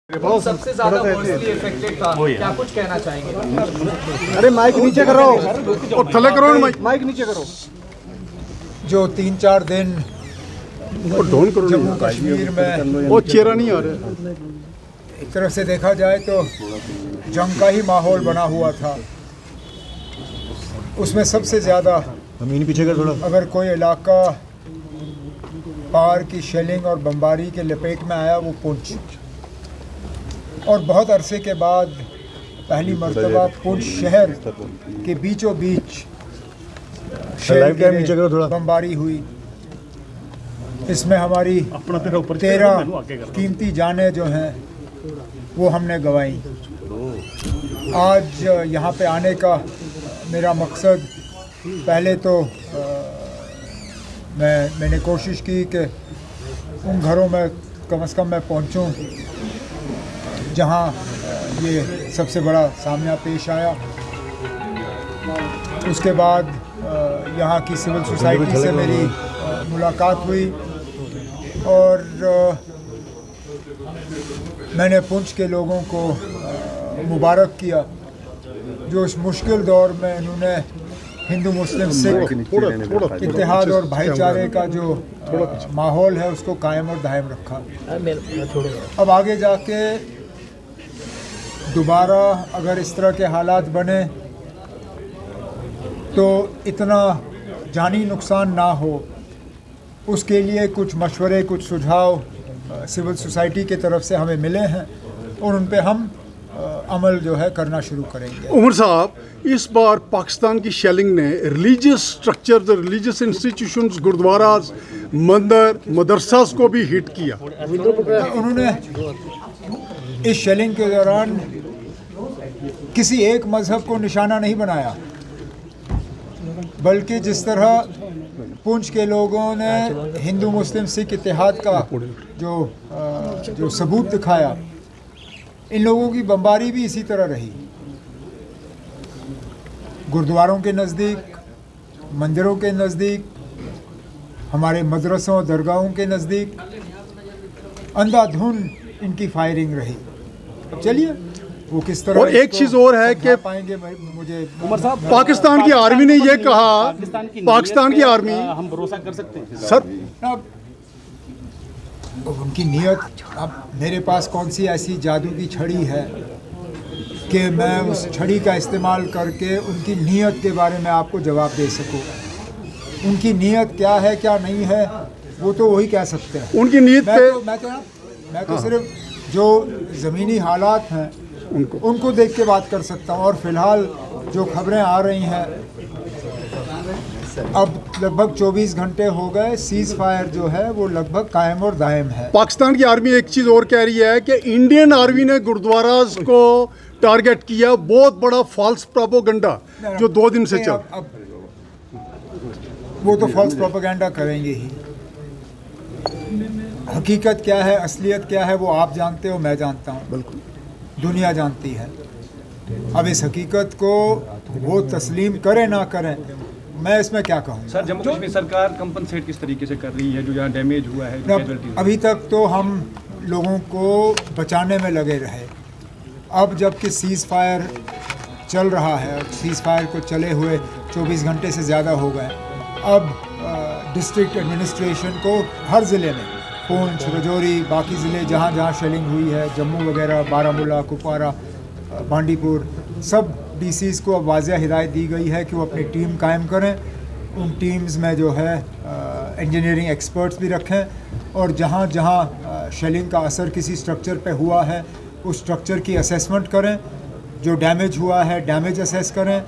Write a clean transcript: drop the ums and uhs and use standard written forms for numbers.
सबसे ज्यादा वर्स्टली इफेक्टेड था, क्या कुछ कहना चाहेंगे? अरे माइक नीचे करो और थले करो माइक नीचे करो। जो 3-4 दिन डोन करो जम्मू कश्मीर में वो चेहरा नहीं आ रहा। एक तरफ से देखा जाए तो जंग का ही माहौल बना हुआ था। उसमें सबसे ज़्यादा पीछे कर थोड़ा। अगर कोई इलाका पार की शेलिंग और बमबारी के लपेट में आया वो पुंछ, और बहुत अरसे के बाद पहली मर्तबा पुंछ शहर के बीचों बीच बमबारी हुई। इसमें हमारी 13 कीमती जानें जो हैं वो हमने गंवाई। आज यहाँ पे आने का मेरा मकसद, पहले तो मैंने कोशिश की कि उन घरों में कम से कम मैं पहुँचूँ जहाँ ये सबसे बड़ा सामना पेश आया। उसके बाद यहाँ की सिविल सोसाइटी से मेरी मुलाकात हुई और मैंने पुंछ के लोगों को मुबारक किया जो इस मुश्किल दौर में इन्होंने हिंदू मुस्लिम सिख इत्तेहाद और भाईचारे का जो माहौल है उसको कायम और दायम रखा। अब आगे जाके दोबारा अगर इस तरह के हालात बने तो इतना जानी नुकसान ना हो, उसके लिए कुछ मशवरे, कुछ सुझाव सिविल सोसाइटी की तरफ से हमें मिले हैं और उन पे हम अमल जो है करना शुरू करेंगे। उमर साहब, इस बार पाकिस्तान की शेलिंग ने रिलीजियस स्ट्रक्चर, रिलीजियस इंस्टीट्यूशंस, गुरुद्वारास, मंदिर, मदरसास को भी हिट किया। उन्होंने इस शेलिंग के दौरान किसी एक मज़हब को निशाना नहीं बनाया, बल्कि जिस तरह पुंछ के लोगों ने हिंदू मुस्लिम सिख इत्तेहाद का जो सबूत दिखाया, इन लोगों की बमबारी भी इसी तरह रही। गुरुद्वारों के नज़दीक, मंदिरों के नज़दीक, हमारे मदरसों दरगाहों के नज़दीक अंधाधुंध इनकी फायरिंग रही। चलिए वो किस तरह। और एक चीज़ और है कि पाएंगे मुझे उमर साहब, पाकिस्तान की आर्मी ने ये कहा, पाकिस्तान की आर्मी, हम भरोसा कर सकते हैं सर, अब उनकी नीयत, अब मेरे पास कौन सी ऐसी जादू की छड़ी है कि मैं उस छड़ी का इस्तेमाल करके उनकी नीयत के बारे में आपको जवाब दे सकूं। उनकी नीयत क्या है क्या नहीं है वो तो वही कह सकते हैं। उनकी नीयत पे मैं तो सिर्फ जो ज़मीनी हालात हैं उनको देख के बात कर सकता हूँ। और फिलहाल जो खबरें आ रही हैं, अब लगभग 24 घंटे हो गए, सीज़ फायर जो है वो लगभग कायम और दायम है। पाकिस्तान की आर्मी एक चीज़ और कह रही है कि इंडियन आर्मी ने गुरुद्वारास को टारगेट किया। बहुत बड़ा फॉल्स प्रोपेगेंडा जो 2 दिन से चल। अब वो तो फॉल्स प्रोपेगेंडा करेंगे ही। हकीकत क्या है, असलियत क्या है, वो आप जानते हो, मैं जानता हूँ, बिल्कुल दुनिया जानती है। अब इस हकीकत को वो तस्लीम करें ना करें, मैं इसमें क्या कहूँ। सर, जम्मू कश्मीर सरकार कंपनसेट किस तरीके से कर रही है जो यहाँ डैमेज हुआ है? अभी तक तो हम लोगों को बचाने में लगे रहे। अब जबकि सीज़ फायर चल रहा है, सीज़ फायर को चले हुए 24 घंटे से ज़्यादा हो गए, अब डिस्ट्रिक्ट एडमिनिस्ट्रेशन को हर ज़िले में, पुंछ, रजौरी, बाकी ज़िले जहाँ जहाँ शेलिंग हुई है, जम्मू वगैरह, बारामूला, कुपवारा, बांडीपुर, सब डीसीज़ को अब वाज़ेह हिदायत दी गई है कि वो अपनी टीम कायम करें। उन टीम्स में जो है इंजीनियरिंग एक्सपर्ट्स भी रखें और जहाँ जहाँ शेलिंग का असर किसी स्ट्रक्चर पे हुआ है उस स्ट्रक्चर की असेसमेंट करें। जो डैमेज हुआ है डैमेज असेस करें,